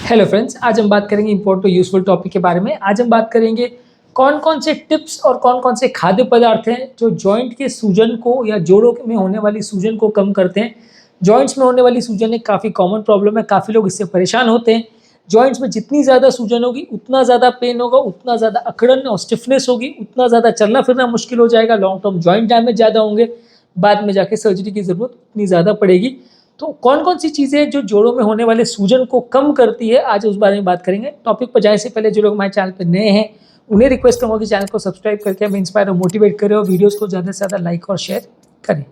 Hello friends, आज हम बात करेंगे इंपॉर्टेंट यूजफुल टॉपिक के बारे में। आज हम बात करेंगे कौन कौन से टिप्स और कौन कौन से खाद्य पदार्थ हैं जो जॉइंट के सूजन को या जोड़ों में होने वाली सूजन को कम करते हैं। जॉइंट्स में होने वाली सूजन एक काफ़ी कॉमन प्रॉब्लम है, काफ़ी लोग इससे परेशान होते हैं। जॉइंट्स में जितनी ज़्यादा सूजन होगी उतना ज़्यादा पेन होगा, उतना ज़्यादा अकड़न और स्टिफनेस होगी, उतना ज़्यादा चलना फिरना मुश्किल हो जाएगा, लॉन्ग टर्म जॉइंट डैमेज ज़्यादा होंगे, बाद में जाके सर्जरी की ज़रूरत उतनी ज़्यादा पड़ेगी। तो कौन कौन सी चीज़ें जो जोड़ों में होने वाले सूजन को कम करती है, आज उस बारे में बात करेंगे। टॉपिक पर जाने से पहले जो लोग हमारे चैनल पर नए हैं उन्हें रिक्वेस्ट करूँगा कि चैनल को सब्सक्राइब करके हमें इंस्पायर और मोटिवेट करें और वीडियोस को ज़्यादा से ज़्यादा लाइक और शेयर करें।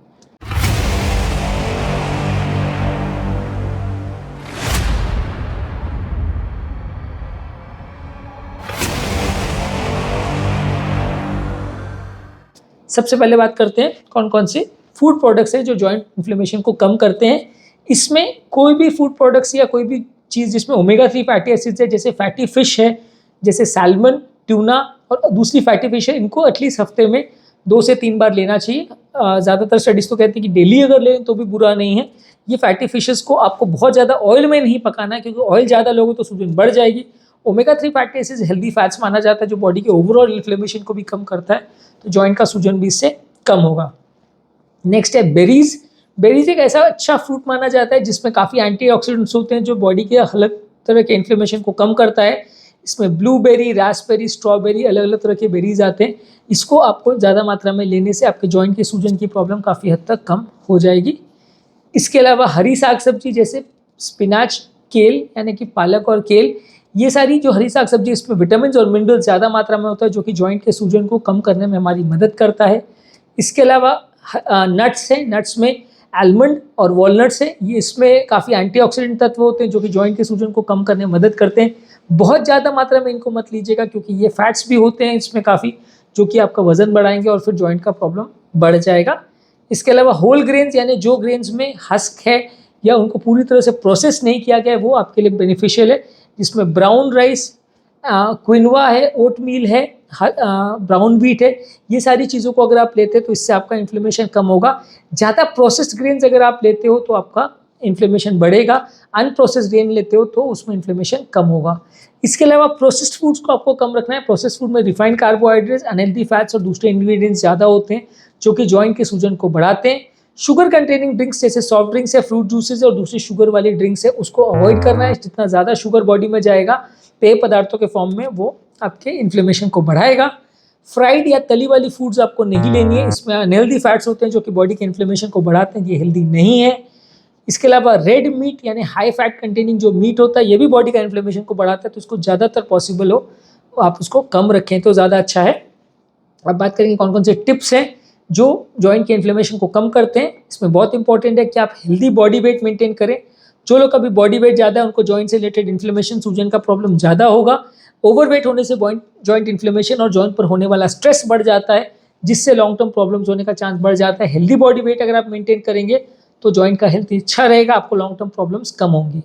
सबसे पहले बात करते हैं कौन कौन से फूड प्रोडक्ट्स हैं जो जॉइंट इन्फ्लेमेशन को कम करते हैं। इसमें कोई भी फूड प्रोडक्ट्स या कोई भी चीज़ जिसमें ओमेगा 3 फैटी एसिड्स है, जैसे फैटी फिश है, जैसे सैल्मन, ट्यूना और दूसरी फैटी फिश है, इनको एटलीस्ट हफ्ते में 2 से 3 बार लेना चाहिए। ज़्यादातर स्टडीज़ तो कहती हैं कि डेली अगर लें तो भी बुरा नहीं है। ये फैटी फिशेस को आपको बहुत ज़्यादा ऑयल में नहीं पकाना है, क्योंकि ऑयल ज़्यादा लोगे तो सूजन बढ़ जाएगी। Omega 3 fatty acids healthy fats माना जाता है जो बॉडी के ओवरऑल इन्फ्लेमेशन को भी कम करता है, तो जॉइंट का सूजन भी इससे कम होगा। नेक्स्ट है बेरीज। बेरीज एक ऐसा अच्छा फ्रूट माना जाता है जिसमें काफ़ी एंटीऑक्सीडेंट्स होते हैं जो बॉडी के अलग तरह के इन्फ्लेमेशन को कम करता है। इसमें ब्लूबेरी, रास्पबेरी, स्ट्रॉबेरी, अलग अलग तरह के बेरीज आते हैं। इसको आपको ज़्यादा मात्रा में लेने से आपके जॉइंट के सूजन की प्रॉब्लम काफ़ी हद तक कम हो जाएगी। इसके अलावा हरी साग सब्जी जैसे स्पिनाच, केल यानी कि पालक और केल, ये सारी जो हरी साग सब्जी, इसमें विटामिन और मिनरल ज़्यादा मात्रा में होता है जो कि जॉइंट के सूजन को कम करने में हमारी मदद करता है। इसके अलावा नट्स हैं, नट्स में आलमंड और वॉलनट्स हैं, ये इसमें काफ़ी एंटीऑक्सीडेंट तत्व होते हैं जो कि जॉइंट के सूजन को कम करने में मदद करते हैं। बहुत ज़्यादा मात्रा में इनको मत लीजिएगा क्योंकि ये फैट्स भी होते हैं इसमें काफ़ी, जो कि आपका वजन बढ़ाएंगे और फिर जॉइंट का प्रॉब्लम बढ़ जाएगा। इसके अलावा होल ग्रेन्स यानी जो ग्रेन्स में हस्क है या उनको पूरी तरह से प्रोसेस नहीं किया गया है वो आपके लिए बेनिफिशियल है, जिसमें ब्राउन राइस, क्विनोआ है, ओटमील है, ब्राउन व्हीट है, ये सारी चीज़ों को अगर आप लेते हैं तो इससे आपका इन्फ्लेमेशन कम होगा। ज़्यादा प्रोसेस्ड ग्रेन्स अगर आप लेते हो तो आपका इन्फ्लेमेशन बढ़ेगा, अनप्रोसेस्ड ग्रेन लेते हो तो उसमें इन्फ्लेमेशन कम होगा। इसके अलावा प्रोसेस्ड फूड्स को आपको कम रखना है। प्रोसेस्ड फूड में रिफाइंड कार्बोहाइड्रेट्स, अनहेल्दी फैट्स और दूसरे इंग्रेडिएंट्स ज़्यादा होते हैं जो कि जॉइंट के सूजन को बढ़ाते हैं। शुगर कंटेनिंग ड्रिंक्स जैसे सॉफ्ट ड्रिंक्स है, फ्रूट जूसेस और दूसरी शुगर वाली ड्रिंक्स है, उसको अवॉइड करना है। जितना ज़्यादा शुगर बॉडी में जाएगा पेय पदार्थों के फॉर्म में, वो आपके इन्फ्लेमेशन को बढ़ाएगा। फ्राइड या तली वाली फूड्स आपको नहीं लेनी है, इसमें अनहेल्दी फैट्स होते हैं जो कि बॉडी के इन्फ्लेमेशन को बढ़ाते हैं, ये हेल्दी नहीं है। इसके अलावा रेड मीट यानी हाई फैट कंटेनिंग जो मीट होता है ये भी बॉडी का इन्फ्लेमेशन को बढ़ाता है, तो इसको ज़्यादातर पॉसिबल हो आप उसको कम रखें तो ज़्यादा अच्छा है। अब बात करेंगे कौन कौन से टिप्स हैं जो जॉइंट के इन्फ्लेमेशन को कम करते हैं। इसमें बहुत इंपॉर्टेंट है कि आप हेल्दी बॉडी वेट मेंटेन करें। जो लोग अभी बॉडी वेट ज़्यादा है उनको जॉइंट से रिलेटेड इन्फ्लेमेशन, सूजन का प्रॉब्लम ज़्यादा होगा। ओवरवेट होने से जॉइंट इन्फ्लेमेशन और जॉइंट पर होने वाला स्ट्रेस बढ़ जाता है, जिससे लॉन्ग टर्म प्रॉब्लम्स होने का चांस बढ़ जाता है। हेल्दी बॉडी वेट अगर आप मेंटेन करेंगे तो जॉइंट का हेल्थ अच्छा रहेगा, आपको लॉन्ग टर्म प्रॉब्लम्स कम होंगी।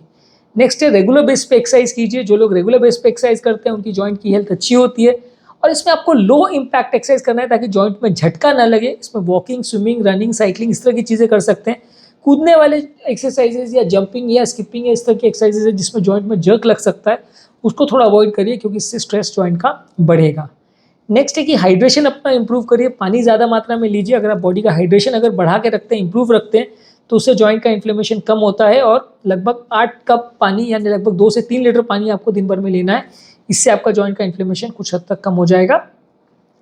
नेक्स्ट है रेगुलर बेस पे एक्सरसाइज कीजिए। जो लोग रेगुलर बेस पे एक्सरसाइज करते हैं उनकी जॉइंट की हेल्थ अच्छी होती है। और इसमें आपको लो इम्पैक्ट एक्सरसाइज करना है ताकि जॉइंट में झटका ना लगे। इसमें वॉकिंग, स्विमिंग, रनिंग, साइकिलिंग, इस तरह की चीज़ें कर सकते हैं। कूदने वाले एक्सरसाइजेज या जंपिंग या स्किपिंग या इस तरह की एक्सरसाइजेज है जिसमें जॉइंट में जर्क लग सकता है, उसको थोड़ा अवॉइड करिए क्योंकि इससे स्ट्रेस जॉइंट का बढ़ेगा। नेक्स्ट है कि हाइड्रेशन अपना इंप्रूव करिए, पानी ज़्यादा मात्रा में लीजिए। अगर आप बॉडी का हाइड्रेशन अगर बढ़ा के रखते हैं, इंप्रूव रखते हैं, तो उससे जॉइंट का इन्फ्लेमेशन कम होता है। और लगभग 8 कप पानी यानी लगभग 2 से 3 लीटर पानी आपको दिन भर में लेना है, इससे आपका जॉइंट का इन्फ्लेमेशन कुछ हद तक कम हो जाएगा।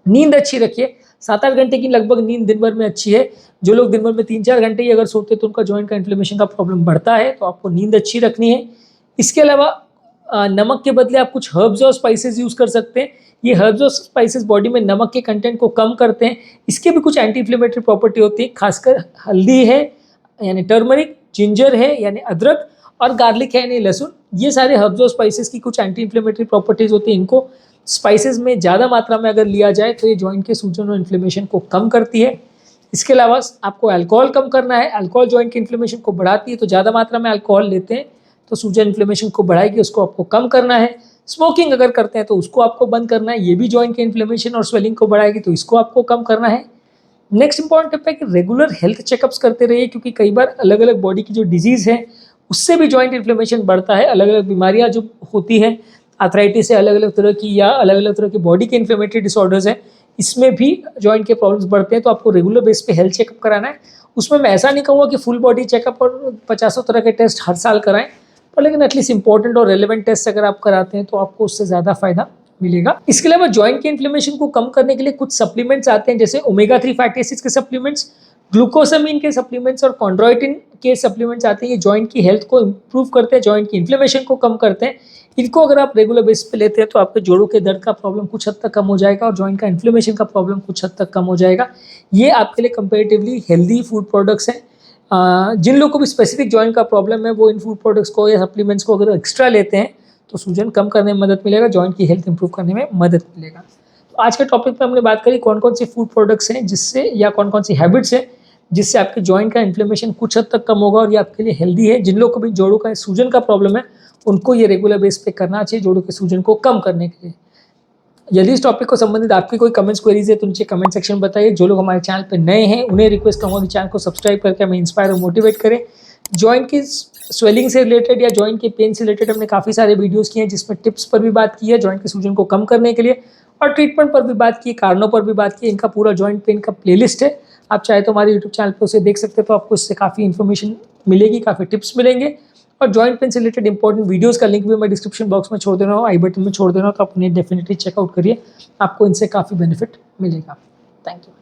नींद अच्छी रखिए, 7-8 घंटे की लगभग नींद दिन भर में अच्छी है। जो लोग दिन भर में 3-4 घंटे ही अगर सोते हैं तो उनका जॉइंट का इन्फ्लेमेशन का प्रॉब्लम बढ़ता है, तो आपको नींद अच्छी रखनी है। इसके अलावा नमक के बदले आप कुछ हर्ब्स और स्पाइसेस यूज़ कर सकते हैं। ये हर्ब्स और स्पाइसेस बॉडी में नमक के कंटेंट को कम करते हैं। इसके भी कुछ एंटी इन्फ्लेमेटरी प्रॉपर्टी होती है, खासकर हल्दी है यानी टर्मरिक, जिंजर है यानी अदरक और गार्लिक है यानी लहसुन। ये सारे हर्ब्स और स्पाइसेस की कुछ एंटी इन्फ्लेमेटरी प्रॉपर्टीज़ होती हैं। इनको स्पाइसेस में ज़्यादा मात्रा में अगर लिया जाए तो ये जॉइंट के सूजन और इन्फ्लेमेशन को कम करती है। इसके अलावा आपको अल्कोहल कम करना है। अल्कोहल जॉइंट के इन्फ्लेमेशन को बढ़ाती है, तो ज़्यादा मात्रा में अल्कोहल लेते हैं तो सूजन इन्फ्लेमेशन को बढ़ाएगी, उसको आपको कम करना है। स्मोकिंग अगर करते हैं तो उसको आपको बंद करना है, ये भी जॉइंट के इन्फ्लेमेशन और स्वेलिंग को बढ़ाएगी, तो इसको आपको कम करना है। नेक्स्ट इंपॉर्टेंट टिप है कि रेगुलर हेल्थ चेकअप्स करते रहिए, क्योंकि कई बार अलग अलग बॉडी की जो डिजीज़ है उससे भी जॉइंट इन्फ्लेमेशन बढ़ता है। अलग अलग बीमारियां जो होती हैं, आर्थराइटिस है, अलग अलग तरह की, या अलग अलग तरह की बॉडी के इन्फ्लेमेटरी डिसऑर्डर्स हैं, इसमें भी जॉइंट के प्रॉब्लम्स बढ़ते हैं। तो आपको रेगुलर बेस पे हेल्थ चेकअप कराना है। उसमें मैं ऐसा नहीं कहूँगा कि फुल बॉडी चेकअप और 50 तरह के टेस्ट हर साल कराएं, पर लेकिन एटलीस्ट इंपॉर्टेंट और रेलेवेंट टेस्ट अगर आप कराते हैं तो आपको उससे ज़्यादा फायदा मिलेगा। इसके अलावा जॉइंट के इन्फ्लेमेशन को कम करने के लिए कुछ सप्लीमेंट्स आते हैं, जैसे ओमेगा 3 फैटी एसिड्स के सप्लीमेंट्स, ग्लूकोसामिन के सप्लीमेंट्स और कॉन्ड्रोइटिन के सप्लीमेंट्स आते हैं। ये जॉइंट की हेल्थ को इंप्रूव करते हैं, जॉइंट की इन्फ्लेमेशन को कम करते हैं। इनको अगर आप रेगुलर बेस पे लेते हैं तो आपके जोड़ों के दर्द का प्रॉब्लम कुछ हद तक कम हो जाएगा और जॉइंट का इन्फ्लेमेशन का प्रॉब्लम कुछ हद तक कम हो जाएगा। ये आपके लिए कंपेरेटिवली हेल्दी फूड प्रोडक्ट्स हैं। जिन लोगों को भी स्पेसिफिक जॉइंट का प्रॉब्लम है, वो इन फूड प्रोडक्ट्स को या सप्लीमेंट्स को अगर एक्स्ट्रा लेते हैं तो सूजन कम करने में मदद मिलेगा, जॉइंट की हेल्थ इंप्रूव करने में मदद मिलेगा। तो आज के टॉपिक पे हमने बात करी कौन कौन सी फूड प्रोडक्ट्स हैं जिससे, या कौन कौन सी हैबिट्स हैं जिससे आपके जॉइंट का इन्फ्लेमेशन कुछ हद तक कम होगा और ये आपके लिए हेल्दी है। जिन लोगों को भी जोड़ों का सूजन का प्रॉब्लम है, उनको ये रेगुलर बेस पे करना चाहिए जोड़ों के सूजन को कम करने के लिए। यदि इस टॉपिक को संबंधित आपकी कोई कमेंट्स क्वेरीज है तो नीचे कमेंट सेक्शन में बताइए। जो लोग हमारे चैनल पे नए हैं उन्हें रिक्वेस्ट करूँगा कि चैनल को सब्सक्राइब करके हमें इंस्पायर और मोटिवेट करें। जॉइंट की स्वेलिंग से रिलेटेड या जॉइंट के पेन से रिलेटेड हमने काफ़ी सारे वीडियोस किए हैं, जिसमें टिप्स पर भी बात की है जॉइंट के सूजन को कम करने के लिए, और ट्रीटमेंट पर भी बात की, कारणों पर भी बात की। इनका पूरा जॉइंट पेन का प्लेलिस्ट है, आप चाहे तो हमारे यूट्यूब चैनल पर उसे देख सकते हैं। तो आपको इससे काफ़ी इन्फॉर्मेशन मिलेगी, काफ़ी टिप्स मिलेंगे, और जॉइंट पेन से रिलेटेड इंपॉर्टेंट वीडियोस का लिंक भी मैं डिस्क्रिप्शन बॉक्स में छोड़ दे रहा हूँ, आई बटन में छोड़ दे रहा हूँ, तो आप उन्हें डेफिनेटली चेकआउट करिए, आपको इनसे काफ़ी बेनिफिट मिलेगा। Thank you.